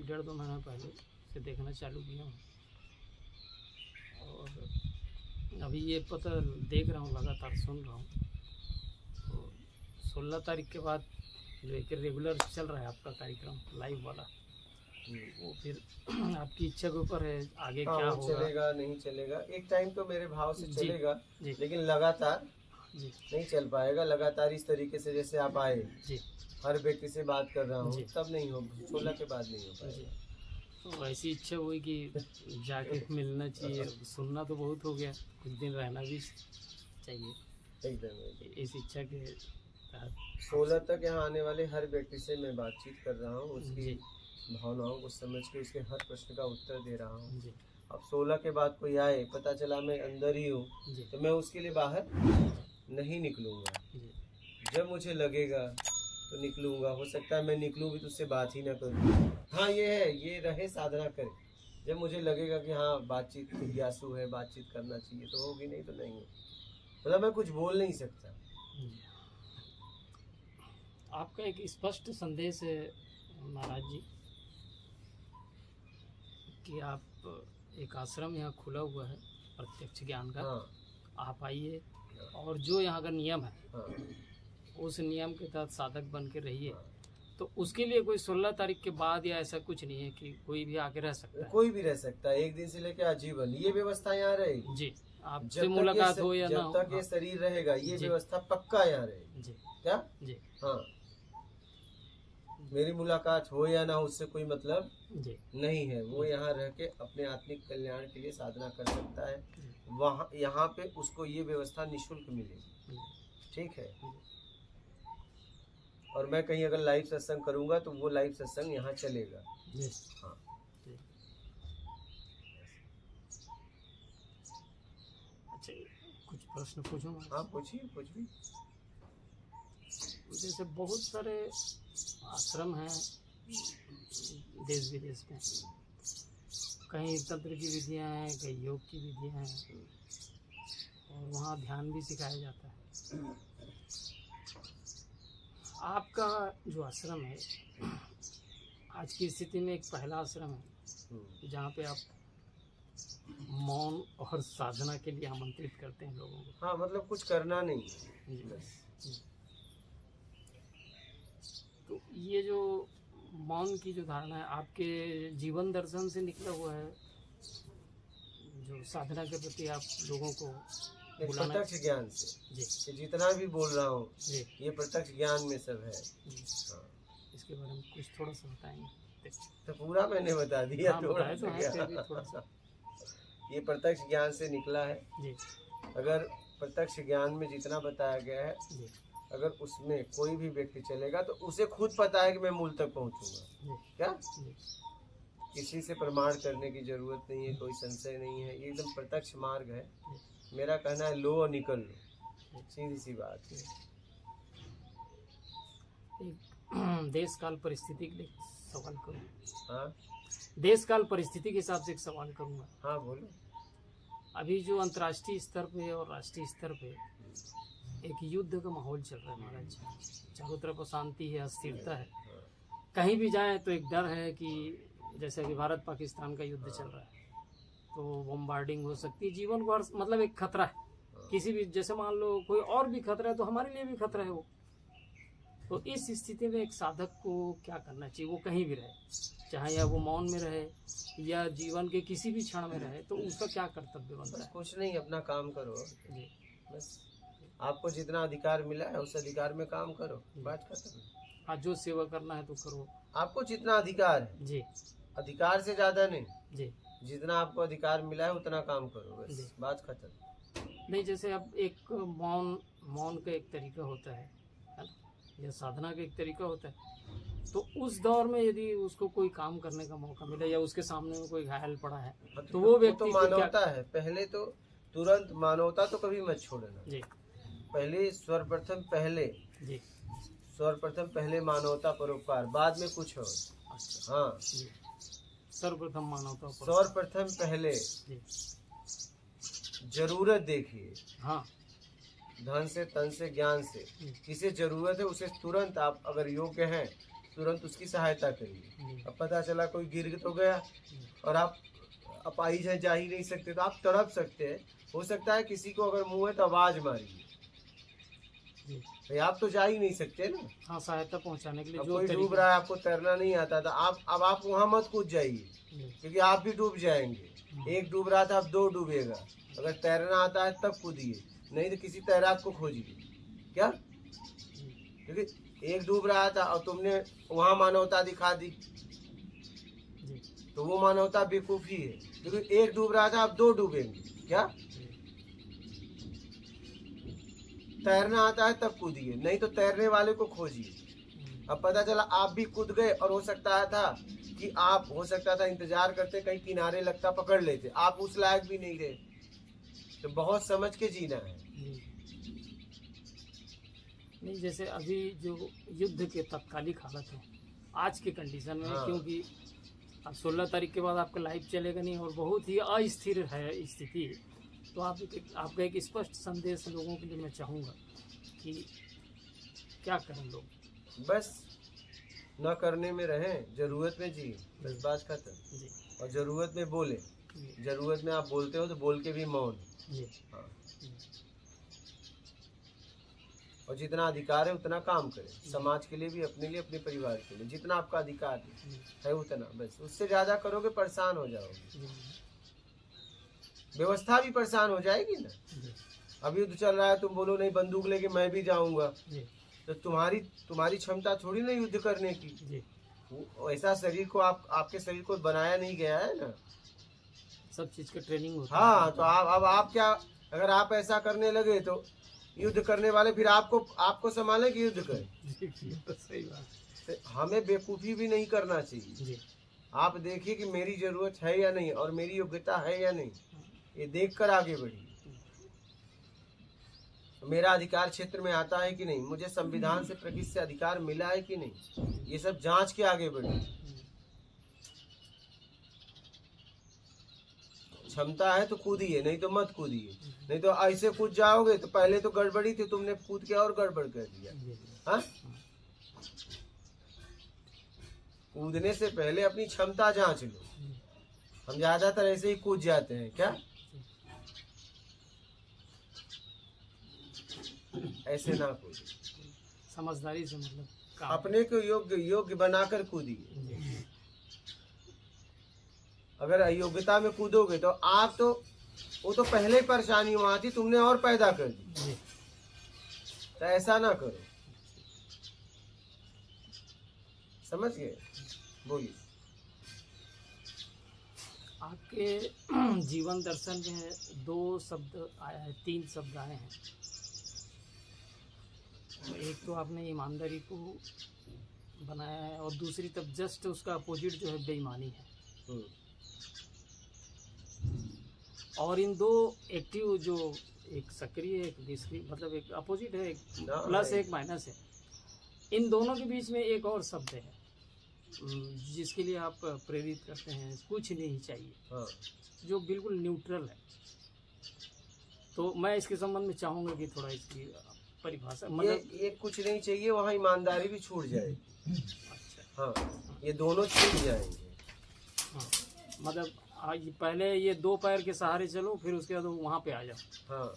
1.5-2 महीना पहले से देखना चालू किया हूँ और अभी ये पता देख रहा हूँ, लगातार सुन रहा हूँ। तो 16 तारीख के बाद जो एक रेगुलर चल रहा है आपका कार्यक्रम लाइव वाला, वो फिर आपकी इच्छा के ऊपर है आगे हाँ, क्या वो होगा। चलेगा नहीं चलेगा, एक टाइम तो मेरे भाव से जी, चलेगा जी, लेकिन लगातार जी, नहीं चल पाएगा। लगातार इस तरीके से जैसे आप आए, जी, हर व्यक्ति से बात कर रहा हूँ, जी, तब नहीं हो, 16 के बाद नहीं हो जी। पाएगा। तो ऐसी इच्छा हुई कि जाके मिलना चाहिए। सुनना तो बहुत हो गया, कुछ दिन रहना भी चाहिए। एकदम इस इच्छा के तहत 16 तक यहाँ आने वाले हर व्यक्ति से मैं बातचीत कर रहा हूँ, उसकी जी, भावनाओं को समझ के उसके हर प्रश्न का उत्तर दे रहा हूँ। जी, अब 16 के बाद कोई आए, पता चला मैं अंदर ही हूँ, जी, तो मैं उसके लिए बाहर नहीं निकलूँगा। जी, जब मुझे लगेगा तो निकलूँगा। हो सकता है मैं निकलूँ भी तो उससे बात ही ना करूँ। हाँ, ये है, ये रहे, साधना करे। जब मुझे लगेगा कि हाँ बातचीत जिज्ञासु है, बातचीत करना चाहिए, तो होगी, नहीं तो नहीं हो। मतलब मैं कुछ बोल नहीं सकता। जी। आपका एक स्पष्ट संदेश है महाराज जी कि आप एक आश्रम यहाँ खुला हुआ है प्रत्यक्ष ज्ञान का। हाँ, आप आइए और जो यहाँ का नियम है हाँ, उस नियम के तहत साधक बन के रहिए। हाँ। तो उसके लिए कोई 16 तारीख के बाद या ऐसा कुछ नहीं है कि कोई भी आके रह सकता है। कोई भी रह सकता है, एक दिन से लेकर आजीवन ये व्यवस्था यहाँ रहेगी। जी, आपसे जब मुलाकात हो या ना जब हो। तक ये शरीर रहेगा, ये जी। व्यवस्था पक्का यहाँ रहेगी। जी, क्या? जी, हाँ, मेरी मुलाकात हो या ना हो उससे कोई मतलब जी, नहीं है। वो यहाँ रह के अपने आत्मिक कल्याण के लिए साधना कर सकता है। वहाँ यहाँ पे उसको ये व्यवस्था निःशुल्क मिलेगी। ठीक है। और मैं कहीं अगर लाइव सत्संग करूँगा तो वो लाइव सत्संग यहाँ चलेगा। जी। हाँ, अच्छा, कुछ प्रश्न पूछूँ? हाँ, पूछिए कुछ भी। जैसे बहुत सारे आश्रम हैं देश विदेश में, कहीं तंत्र की विधियां हैं, कहीं योग की विधियां हैं और वहाँ ध्यान भी सिखाया जाता है। आपका जो आश्रम है आज की स्थिति में एक पहला आश्रम है जहाँ पे आप मौन और साधना के लिए आमंत्रित करते हैं लोगों को। हाँ, मतलब कुछ करना नहीं है। जी। तो ये जो मौन की जो धारणा है आपके जीवन दर्शन से निकला हुआ है, जो साधना के प्रति आप लोगों को एक बुलाना। प्रत्यक्ष ज्ञान से जी, कि जितना भी बोल रहा हूँ जी, ये प्रत्यक्ष ज्ञान में सब है। जी। हाँ, इसके बारे में कुछ थोड़ा सा बताएंगे? तो पूरा मैंने बता दिया। हाँ, थोड़ा बताए तो सा हैं, फिर क्या? भी थोड़ा सा। ये प्रत्यक्ष ज्ञान से निकला है। जी, अगर प्रत्यक्ष ज्ञान में जितना बताया गया है, जी, अगर उसमें कोई भी व्यक्ति चलेगा तो उसे खुद पता है कि मैं मूल तक पहुंचूंगा। जी, क्या? जी, किसी से प्रमाण करने की जरूरत नहीं है, कोई संशय नहीं है, ये एकदम प्रत्यक्ष मार्ग है। मेरा कहना है लो और निकल लो, सीधी सी बात है। एक देश काल परिस्थिति के लिए सवाल करूँ? हाँ, देश काल परिस्थिति के हिसाब से एक सवाल करूँगा। हाँ, बोलो। अभी जो अंतर्राष्ट्रीय स्तर पे और राष्ट्रीय स्तर पे एक युद्ध का माहौल चल रहा है महाराज जी, चारों तरफ अशांति है, अस्थिरता है। कहीं भी जाएं तो एक डर है कि जैसे कि भारत पाकिस्तान का युद्ध चल रहा है तो बम्बार्डिंग हो सकती है, जीवन को मतलब एक खतरा है। किसी भी, जैसे मान लो कोई और भी खतरा है तो हमारे लिए भी खतरा है वो। तो इस स्थिति में एक साधक को क्या करना चाहिए? वो कहीं भी रहे, चाहे या वो मौन में रहे या जीवन के किसी भी क्षण में रहे, तो उसका क्या कर्तव्य बनता है? कुछ नहीं, अपना काम करो। जी, बस आपको जितना अधिकार मिला है उस अधिकार में काम करो, बात खत्म। हाँ, जो सेवा करना है तो करो। आपको जितना अधिकार है, जी, अधिकार से ज्यादा नहीं, जी, जितना आपको अधिकार मिला है उतना काम करो, जी। बस बात खत्म। नहीं, जैसे अब एक मौन का एक तरीका होता है ना, या साधना का एक तरीका होता है। तो उस दौर में यदि उसको कोई काम करने का मौका मिले या उसके सामने में कोई घायल पड़ा है तो वो व्यक्ति तो को क्या? मानवता है, पहले तो तुरंत मानवता तो कभी मत छोड़ना। जी, पहले सर्वप्रथम जी, पहले मानवता परोपकार, बाद में कुछ हो। अच्छा, हाँ, जी, सर्वप्रथम मानवता पर। सर्वप्रथम पहले जी, जरूरत देखिए, हाँ, धन से, तन से, ज्ञान से। किसे जरूरत है उसे तुरंत, आप अगर योग्य हैं तुरंत उसकी सहायता करिए। जी, अब पता चला कोई गिर तो गया और आप अपाहिज है, जा ही नहीं सकते, तो आप तड़प सकते हैं। हो सकता है किसी को अगर मुंह है तो आवाज मारिए, जी। भाई आप तो जा ही नहीं सकते ना। हाँ, सहायता पहुंचाने के लिए अब जो कोई डूब तरीका। रहा है, आपको तैरना नहीं आता था, आप वहां मत कूद जाइए, जी, क्योंकि आप भी डूब जाएंगे। एक डूब रहा था, अब दो डूबेगा। अगर तैरना आता है तब कूदिए, नहीं तो किसी तैराक को खोजिए। क्या? जी, क्योंकि एक डूब रहा था और तुमने वहां मानवता दिखा दी, जी, तो वो मानवता बेवकूफी है। क्योंकि एक डूब रहा था, अब दो डूबेंगे। क्या? जी, तैरना आता है तब कूदिए, नहीं तो तैरने वाले को खोजिए। अब पता चला आप भी कूद गए, और हो सकता था कि आप, हो सकता था इंतजार करते कहीं किनारे लगता पकड़ लेते, आप उस लायक भी नहीं रहे। तो बहुत समझ के जीना है। जी। नहीं, जैसे अभी जो युद्ध के तत्कालिक हालत है आज के कंडीशन में, हाँ। क्योंकि अब 16 तारीख के बाद आपका लाइव चलेगा नहीं और बहुत ही अस्थिर है स्थिति। तो आपका एक स्पष्ट संदेश लोगों के लिए मैं चाहूँगा कि क्या करें लोग। बस न करने में रहें, जरूरत में जिए, बस बात खत्म। जी, और जरूरत में बोले, जी, जरूरत में आप बोलते हो तो बोल के भी मौन। जी, हाँ। जी, और जितना अधिकार है उतना काम करें, समाज के लिए भी, अपने लिए, अपने परिवार के लिए, जितना आपका अधिकार जी, है उतना। बस उससे ज्यादा करोगे परेशान हो जाओगे, जी, व्यवस्था भी परेशान हो जाएगी ना। जी, अब युद्ध चल रहा है, तुम बोलो नहीं बंदूक लेके मैं भी जाऊंगा, जी, तो तुम्हारी क्षमता थोड़ी ना युद्ध करने की। जी। ऐसा शरीर को आपके शरीर को बनाया नहीं गया है ना। सब चीज़ का ट्रेनिंग होता हाँ, तो आप क्या, अगर आप ऐसा करने लगे तो युद्ध करने वाले फिर आपको संभाले कि युद्ध करें। है। जी, तो सही बात। तो हमें बेवकूफ़ी भी नहीं करना चाहिए। जी, आप देखिए कि मेरी जरूरत है या नहीं, और मेरी योग्यता है या नहीं, ये देख कर आगे बढ़िए। मेरा अधिकार क्षेत्र में आता है कि नहीं, मुझे संविधान से प्रकृति से अधिकार मिला है कि नहीं, ये सब जांच के आगे बढ़िए। क्षमता है तो कूदिए, नहीं तो मत कूदिए। नहीं तो ऐसे कूद जाओगे तो पहले तो गड़बड़ी थी, तुमने कूद के और गड़बड़ कर दिया। हाँ, कूदने से पहले अपनी क्षमता जांच लो। हम ज्यादातर ऐसे ही कूद जाते हैं। क्या? ऐसे ना कूदिए, समझदारी से मतलब काम। अपने को योग्य बनाकर कूदिए। जी, अगर अयोग्यता में कूदोगे तो वो तो पहले ही परेशानी वहां थी, तुमने और पैदा कर दी। जी, तो ऐसा ना करो, समझ गए? बोलिए। आपके जीवन दर्शन में 2 शब्द आया है, 3 शब्द आए हैं। एक तो आपने ईमानदारी को बनाया है और दूसरी तरफ जस्ट उसका अपोजिट जो है बेईमानी है। और इन दो एक्टिव जो, एक सक्रिय एक निष्क्रिय, मतलब एक अपोजिट है, एक प्लस एक माइनस है। इन दोनों के बीच में एक और शब्द है जिसके लिए आप प्रेरित करते हैं, कुछ नहीं चाहिए। हाँ। जो बिल्कुल न्यूट्रल है। तो मैं इसके संबंध में चाहूँगा कि थोड़ा इसकी परिभाषा, मतलब ये कुछ नहीं चाहिए, वहाँ ईमानदारी भी छूट जाएगी। अच्छा, हाँ, ये दोनों छूट जाएंगे। हाँ, मतलब ये पहले ये 2 पैर के सहारे चलो, फिर उसके बाद वहाँ पे आ जाओ। हाँ,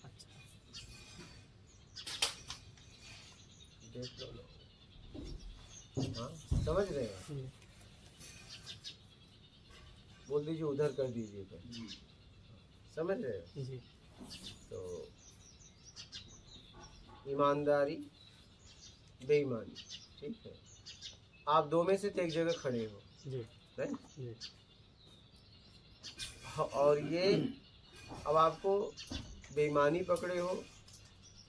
अच्छा, देख लो। हाँ, समझ रहे हैं? जी, बोल दीजिए, उधर कर दीजिए कर। समझ रहे हैं? जी, तो ईमानदारी, बेईमानी, ठीक है। आप दो में से एक जगह खड़े हो, जी, राइट? जी, और ये अब आपको बेईमानी पकड़े हो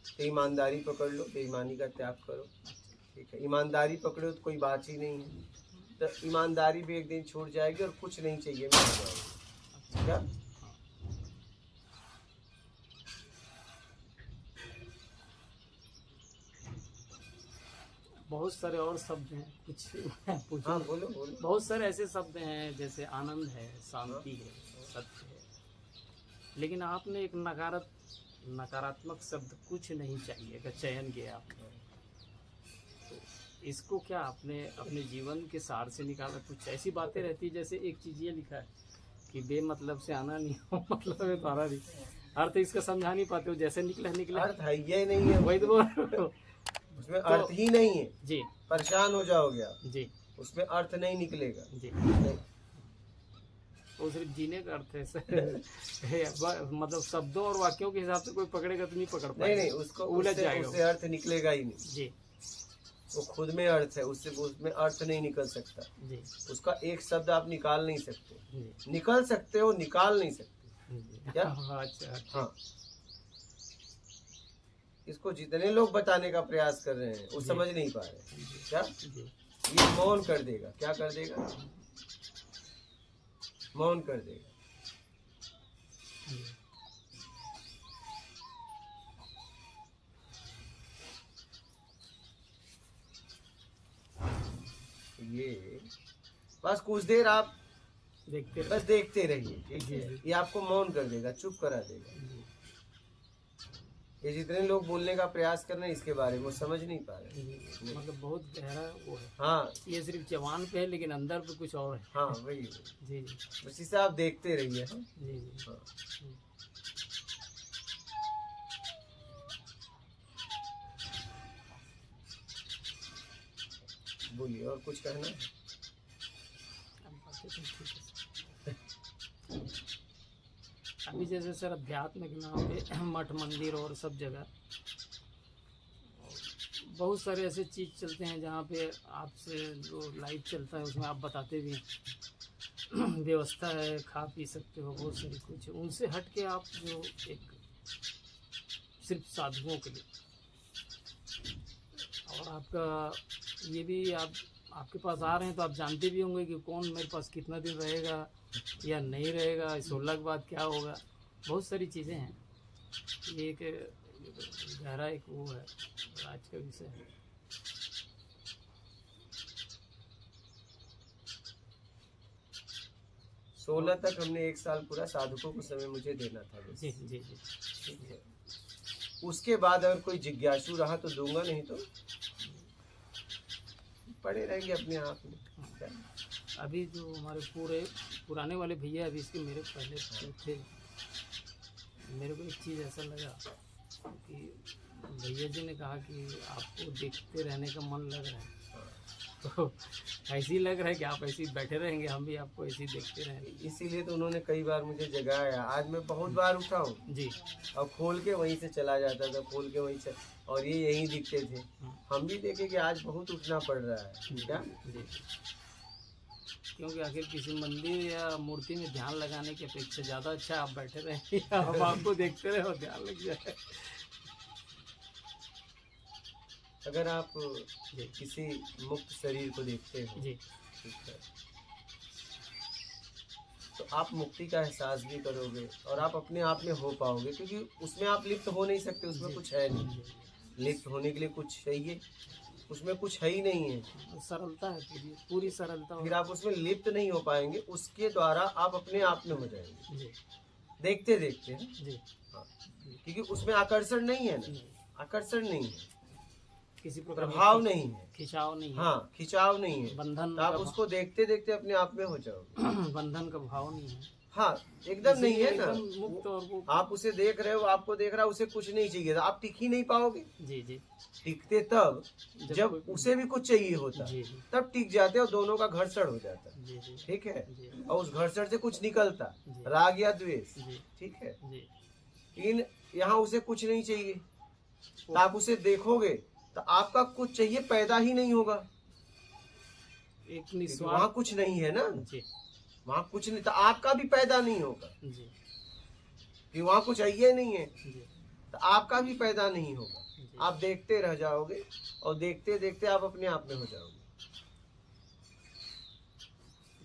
तो ईमानदारी पकड़ लो, बेईमानी का त्याग करो, ठीक है। ईमानदारी पकड़े हो तो कोई बात ही नहीं है, तो ईमानदारी भी एक दिन छूट जाएगी और कुछ नहीं चाहिए मिल जाएगा। क्या? बहुत सारे और शब्द हैं, कुछ पूछूं? हाँ, बोलो बोलो। बहुत सारे ऐसे शब्द हैं जैसे आनंद है, शांति है, सत्य है, लेकिन आपने एक नकारात्मक शब्द कुछ नहीं चाहिए का चयन किया आपने। तो इसको क्या आपने अपने जीवन के सार से निकाला? कुछ ऐसी बातें रहती जैसे एक चीज ये लिखा है कि बेमतलब से आना नहीं हो मतलब है तो आना नहीं, अर्थ इसका समझा नहीं पाते हो, जैसे निकला निकला अर्थ है ये नहीं है, वही तो बोल रहे हो। उसमें अर्थ ही नहीं है, जी परेशान हो जाओगे आप, जी उसमें अर्थ नहीं निकलेगा। जी, नहीं, वो सिर्फ जीने का अर्थ है सर। मतलब शब्दों और वाक्यों के हिसाब से कोई पकड़ेगा तो नहीं पकड़ नहीं पाएगा, नहीं, उसको उलझ उससे, जाएगा उससे अर्थ निकलेगा ही नहीं। जी वो खुद में अर्थ है, उससे उसमें अर्थ नहीं निकल सकता। जी उसका एक शब्द आप निकाल नहीं सकते, जी निकल सकते हो, निकाल नहीं सकते। जी। क्या? अच्छा हाँ, इसको जितने लोग बताने का प्रयास कर रहे हैं वो जी। समझ नहीं पा रहे। क्या? जी ये मौन कर देगा, क्या कर देगा? मौन कर देगा। जी ये बस कुछ देर आप देखते बस देखते रहिए, ठीक जी, है? जी। ये आपको मौन कर देगा, चुप करा देगा। जी ये जितने लोग बोलने का प्रयास कर रहे हैं इसके बारे में वो समझ नहीं पा रहे। जी, मतलब बहुत गहरा वो है, हाँ ये सिर्फ जवान पे है लेकिन अंदर पे कुछ और है। हाँ, वही जी जी उसी से आप देखते रहिए। हाँ? जी जी हाँ। बोलिए, और कुछ कहना है? अब बातें तो ठीक है सर। अभी जैसे सर अध्यात्म के नाम पे मठ मंदिर और सब जगह बहुत सारे ऐसे चीज़ चलते हैं जहाँ पे आपसे जो लाइव चलता है उसमें आप बताते भी हैं व्यवस्था है, खा पी सकते हो, बहुत सारी कुछ उनसे हट के आप जो एक सिर्फ साधुओं के लिए, और आपका ये भी आपके पास आ रहे हैं तो आप जानते भी होंगे कि कौन मेरे पास कितना दिन रहेगा या नहीं रहेगा, 16 के बाद क्या होगा, बहुत सारी चीज़ें हैं। ये एक गहरा एक वो है, आज का विषय है। 16 तक हमने 1 साल पूरा साधुकों को समय मुझे देना था बस। जी जी जी ठीक है। उसके बाद अगर कोई जिज्ञासु रहा तो दूंगा, नहीं तो पड़े रहेंगे अपने आप में। क्या? अभी जो हमारे पुराने वाले भैया अभी इसके मेरे पहले थे, मेरे को एक चीज़ ऐसा लगा कि भैया जी ने कहा कि आपको देखते रहने का मन लग रहा है, तो ऐसे ही लग रहा है कि आप ऐसे ही बैठे रहेंगे, हम भी आपको ऐसे ही देखते रहेंगे। इसीलिए तो उन्होंने कई बार मुझे जगाया। आज मैं बहुत बार उठा हूँ जी और खोल के वहीं से चला जाता था, खोल के वहीं से, और ये यहीं दिखते थे। हम भी देखे कि आज बहुत उठना पड़ रहा है। क्या? जी, क्योंकि आखिर किसी मंदिर या मूर्ति में ध्यान लगाने की अपेक्षा ज़्यादा अच्छा आप बैठे रहें, हम आपको देखते रहे और ध्यान लग जाए। अगर आप जी किसी मुक्त शरीर को देखते हो, जी ठीक है, तो आप मुक्ति का एहसास भी करोगे और आप अपने आप में हो पाओगे, क्योंकि उसमें आप लिप्त हो नहीं सकते, उसमें कुछ है नहीं। लिप्त होने के लिए कुछ चाहिए, उसमें कुछ है ही नहीं है। सरलता है, पूरी सरलता। फिर आप उसमें लिप्त नहीं हो पाएंगे, उसके द्वारा आप अपने आप में हो जाएंगे जी देखते देखते। हैं? जी हाँ, क्योंकि उसमें आकर्षण नहीं है ना, आकर्षण नहीं है, किसी प्रकार प्रभाव नहीं है, खिंचाव नहीं है, हाँ खिंचाव नहीं है, बंधन तो आप उसको देखते देखते अपने आप में हो जाओगे। बंधन का भाव नहीं है, हाँ, एकदम नहीं है ना। एकदम मुक्त। और वो आप उसे देख रहे हो, आपको देख रहा है, उसे कुछ नहीं चाहिए, आप टिक ही नहीं पाओगे। जी जी टिकते तब जब कोई- उसे भी कुछ चाहिए होता, जी जी तब टिक जाते और दोनों का घर्षण हो जाता। जी जी ठीक है, जी और उस घर्षण से कुछ निकलता, जी। राग या द्वेष। जी ठीक है, जी लेकिन यहाँ उसे कुछ नहीं चाहिए, तो आप उसे देखोगे तो आपका कुछ चाहिए पैदा ही नहीं होगा, एक क्योंकि निस्वार्थ। वहाँ कुछ नहीं है ना, जी वहाँ कुछ नहीं, तो आपका भी पैदा नहीं होगा, जी कि वहाँ कुछ चाहिए नहीं है, जी तो आपका भी पैदा नहीं होगा। जी आप देखते रह जाओगे और देखते देखते आप अपने आप में हो जाओगे।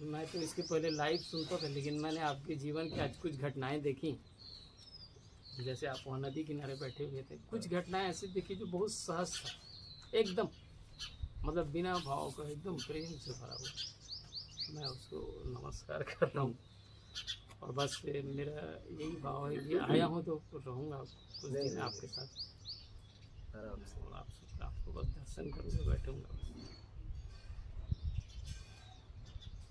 मैं तो इसके पहले लाइव सुनता था, लेकिन मैंने आपके जीवन की आज कुछ घटनाएं देखी। जैसे आप वहाँ नदी किनारे बैठे हुए थे, कुछ घटनाएं ऐसी देखी जो बहुत सहज था, एकदम मतलब बिना भाव का, एकदम प्रेम से भरा हुआ। मैं उसको नमस्कार कर रहा हूँ, और बस मेरा यही भाव है कि आया हूँ तो रहूँगा कुछ दिन आपके साथ, आराम से। और आप आपको बस दर्शन करूँगा, बैठूंगा।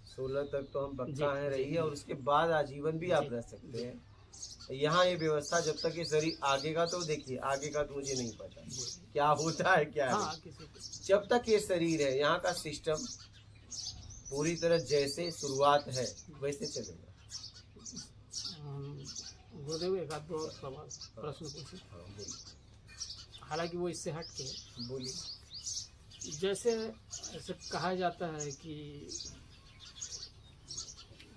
16 तक तो हम जी, पक्का है जी, रही जी। है, और उसके बाद आजीवन भी आप जी, रह सकते हैं। यहाँ ये व्यवस्था जब तक ये शरीर आगे का, तो देखिए आगे का तो मुझे नहीं पता जी। क्या होता है क्या हाँ, नहीं। किसी को जब तक ये शरीर है, यहाँ का सिस्टम पूरी तरह जैसे शुरुआत है वैसे चलेगा। गुरुदेव एक आध दो और सवाल प्रश्न पूछे, हाँ बोलिए। हालांकि वो इससे हट के है। बोलिए। जैसे ऐसे कहा जाता है कि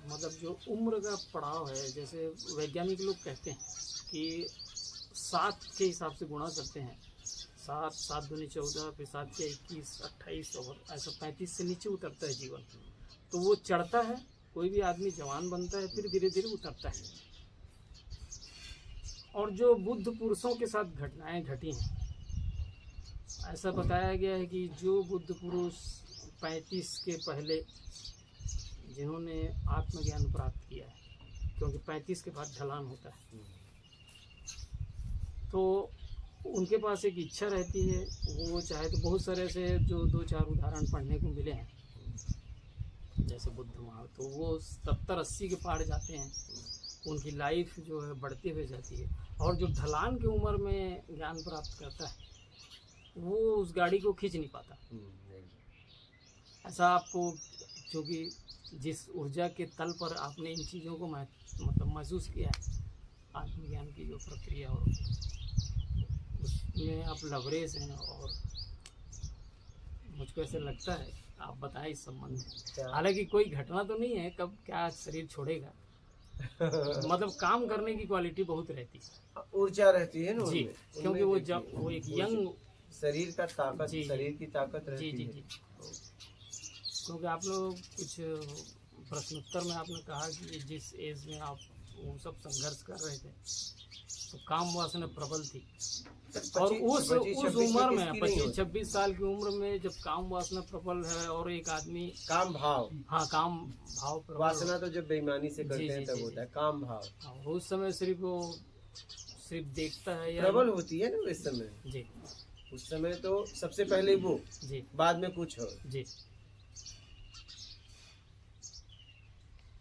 मतलब जो उम्र का पड़ाव है, जैसे वैज्ञानिक लोग कहते हैं कि 7 के हिसाब से गुणा करते हैं, 7, 7 दूनी 14, फिर 7 के 21, 28 और ऐसा 35 से नीचे उतरता है जीवन। तो वो चढ़ता है, कोई भी आदमी जवान बनता है, फिर धीरे धीरे उतरता है। और जो बुद्ध पुरुषों के साथ घटनाएं घटी हैं, ऐसा बताया गया है कि जो बुद्ध पुरुष 35 के पहले जिन्होंने आत्मज्ञान प्राप्त किया है, क्योंकि 35 के बाद ढलान होता है, तो उनके पास एक इच्छा रहती है, वो चाहे तो बहुत सारे ऐसे जो 2-4 उदाहरण पढ़ने को मिले हैं, जैसे बुद्ध महाराज, तो वो 70-80 के पार जाते हैं, उनकी लाइफ जो है बढ़ती हुई जाती है। और जो ढलान की उम्र में ज्ञान प्राप्त करता है, वो उस गाड़ी को खींच नहीं पाता। ऐसा आपको, क्योंकि जिस ऊर्जा के तल पर आपने इन चीज़ों को मतलब महसूस किया है, आत्मज्ञान की जो प्रक्रिया, और उसमें आप लवरेज हैं, और मुझको ऐसे लगता है, आप बताएं इस संबंध में। हालांकि कोई घटना तो नहीं है कब क्या शरीर छोड़ेगा, मतलब काम करने की क्वालिटी बहुत रहती है, ऊर्जा रहती है ना जी, उनमें। क्योंकि वो जब वो एक यंग शरीर का ताकत, जी, शरीर की ताकत रहती जी, है। जी। क्योंकि आप लोग कुछ प्रश्नोत्तर में आपने कहा कि जिस एज में आप वो सब संघर्ष कर रहे थे, तो काम वासना प्रबल थी, और उस उम्र में 25-26 साल की उम्र में जब काम वासना प्रबल है, और एक आदमी काम भाव, हाँ, काम भाव प्रबल, वासना तो जब बेईमानी से करते जी, हैं जी, तब जी, होता है काम भाव। हाँ, उस समय सिर्फ वो देखता है या प्रबल होती है ना उस समय। जी, उस समय तो सबसे पहले वो, जी, बाद में कुछ हो। जी,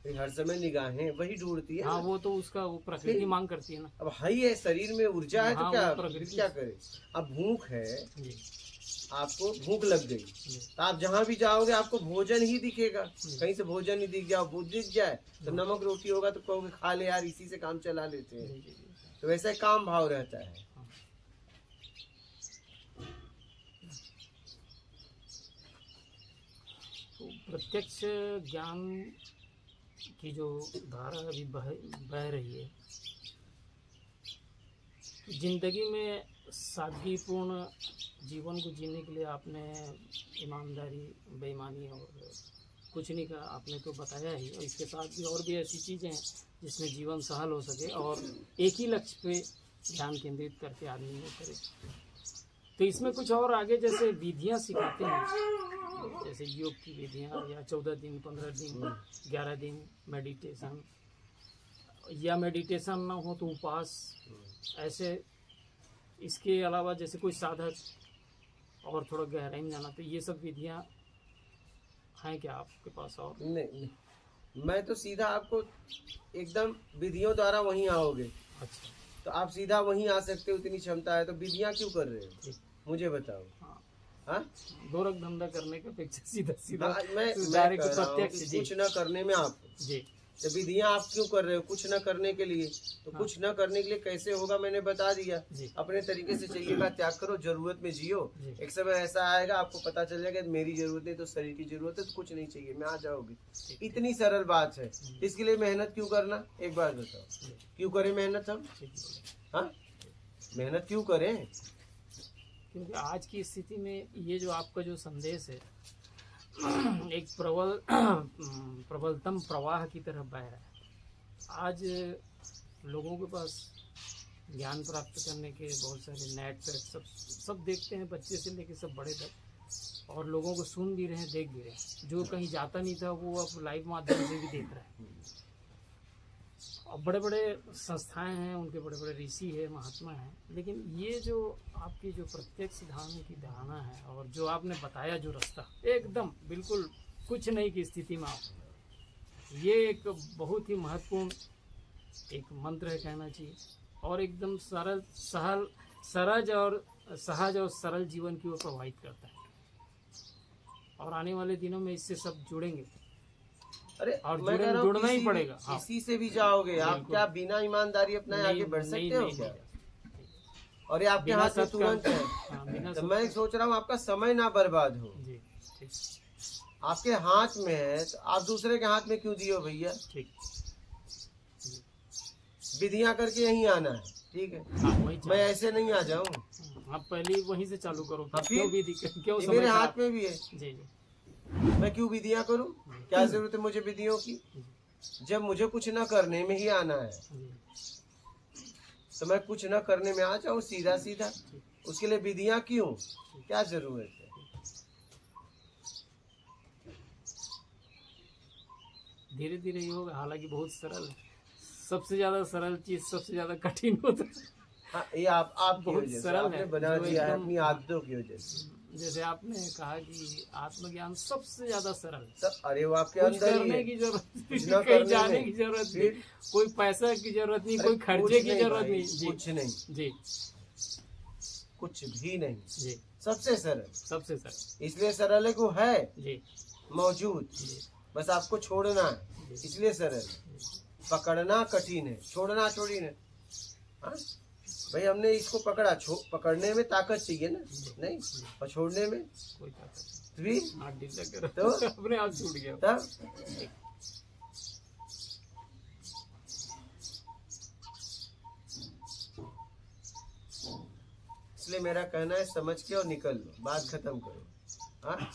हर समय निगाहें वही ढूंढती है। हाँ, वो तो उसका वो प्रकृति मांग करती है ना। अब है ही है, शरीर में ऊर्जा है, तो हाँ, क्या वो प्रकृति क्या करे। अब भूख है, जी, आपको भूख लग गई, जी, तो आप जहाँ भी जाओगे आपको भोजन ही दिखेगा। कहीं से भोजन ही दिख जाओ, भूख दिख जाए तो नमक रोटी होगा तो कहोगे खा ले यार, इसी से काम चला लेते हैं। जी, जी, जी। तो वैसे काम भाव रहता है। तो प्रत्यक्ष ज्ञान की जो धारा अभी बह रही है, जिंदगी में सादगीपूर्ण जीवन को जीने के लिए आपने ईमानदारी, बेईमानी और कुछ नहीं का आपने तो बताया ही, और इसके साथ भी और भी ऐसी चीज़ें हैं जिसमें जीवन सहल हो सके और एक ही लक्ष्य पे ध्यान केंद्रित करके आदमी वो करे। तो इसमें कुछ और आगे जैसे विधियां सिखाते हैं, जैसे योग की विधियां, या 14 दिन, 15 दिन, 11 दिन मेडिटेशन, या मेडिटेशन ना हो तो उपवास, ऐसे। इसके अलावा जैसे कोई साधक और थोड़ा गहराई में जाना, तो ये सब विधियां हैं क्या आपके पास? और नहीं, मैं तो सीधा आपको एकदम विधियों द्वारा वहीं आओगे। अच्छा, तो आप सीधा वहीं आ सकते हो, इतनी क्षमता है, तो विधियां क्यों कर रहे हो मुझे बताओ। हाँ, हाँ, गोरख धंधा करने के अपेक्षा सीधा सीधा मैं डायरेक्ट कह रहा हूँ प्रत्यक्ष। कि जी, कुछ न करने में आप, जी, तो विधियां आप क्यों कर रहे हो? कुछ न करने के लिए। तो कुछ न करने के लिए कैसे होगा मैंने बता दिया। जी, अपने तरीके से चाहिए का त्याग करो, जरूरत में जियो। जी। एक समय ऐसा आएगा आपको पता चल जाएगा मेरी जरूरत नहीं तो शरीर की जरूरत है, तो कुछ नहीं चाहिए, मैं आ जाओगी। इतनी सरल बात है। इसके लिए मेहनत क्यों करना? एक बात बताओ, क्यों करें मेहनत हम? हाँ, मेहनत क्यों करें? क्योंकि आज की स्थिति में ये जो आपका जो संदेश है एक प्रबलतम प्रवाह की तरफ बह रहा है। आज लोगों के पास ज्ञान प्राप्त करने के बहुत सारे नेट पर सब देखते हैं, बच्चे से लेकर सब बड़े तक, और लोगों को सुन भी रहे हैं, देख भी रहे हैं। जो कहीं जाता नहीं था वो अब लाइव माध्यम से भी देख रहा है। और बड़े बड़े संस्थाएं हैं, उनके बड़े बड़े ऋषि है, महात्मा हैं, लेकिन ये जो आपकी जो प्रत्यक्ष धारणा की धारणा है और जो आपने बताया जो रास्ता, एकदम बिल्कुल कुछ नहीं की स्थिति में आप, ये एक बहुत ही महत्वपूर्ण एक मंत्र है कहना चाहिए, और एकदम सरल सहज और सरल जीवन की ओर प्रभावित करता है। और आने वाले दिनों में इससे सब जुड़ेंगे। अरे और मैं कह रहा हूँ जुड़ना ही किसी पड़ेगा। हाँ। किसी से भी जाओगे आप, बिल्कुल। क्या बिना ईमानदारी अपने आगे बढ़ सकते हो नहीं, क्या? नहीं। और ये आपके बिना हाथ में सत्य तुरंत है। हाँ, बिना तो सत्य- मैं सोच रहा हूँ आपका समय ना बर्बाद हो। जी ठीक आपके हाथ में है तो आप दूसरे के हाथ में क्यों दियो भैया? ठीक। विधियां करके यहीं आना है, ठीक है। हाँ, वही मैं चाह- ऐसे नहीं आ जाऊँ। आप पहले ही वहीं से चालू करो। हाँ, क्यों फिर? भी क्यों ये समय मेरे हाथ खराब- में भी है, जी जी मैं क्यों विधियां करूँ? क्या जरूरत है मुझे विधियों की? जब मुझे कुछ न करने में ही आना है जी, तो मैं कुछ न करने में आ जाऊँ सीधा सीधा। उसके लिए विधियां क्यों? क्या जरूरत है? धीरे धीरे ही होगा। हालांकि बहुत सरल है। सबसे ज्यादा सरल चीज सबसे ज्यादा कठिन होता है। हाँ, ये आपकी बहुत वजह से सरल आपने है, बना जो दिया है, एकदम- अपनी आदतों की वजह से। जैसे आपने कहा कि आत्मज्ञान सबसे ज्यादा सरल है। सब अरे वो आपके कुछ अंदर ही करने है। की जरूरत कुछ नहीं, ना कहीं करने जाने में। की जरूरत नहीं, फिर? कोई पैसा की जरूरत नहीं, अरे कोई खर्चे कुछ की नहीं जरूरत भाई, नहीं। जी कुछ नहीं, जी कुछ भी नहीं। जी सबसे सरल, सबसे सरल। इसलिए सरल है कि वो है जी मौजूद, जी बस आपको छोड़ना है, इसलिए सरल। पकड़ना कठिन है, छोड़ना थोड़ी है। हाँ? भाई हमने इसको पकड़ा, पकड़ने में ताकत चाहिए ना, नहीं, और छोड़ने में कोई ताकत भी नहीं। हाथ ढीला करो तो? अपने आप छूट गया। तब इसलिए मेरा कहना है समझ के और निकल लो, बात खत्म करो। हाँ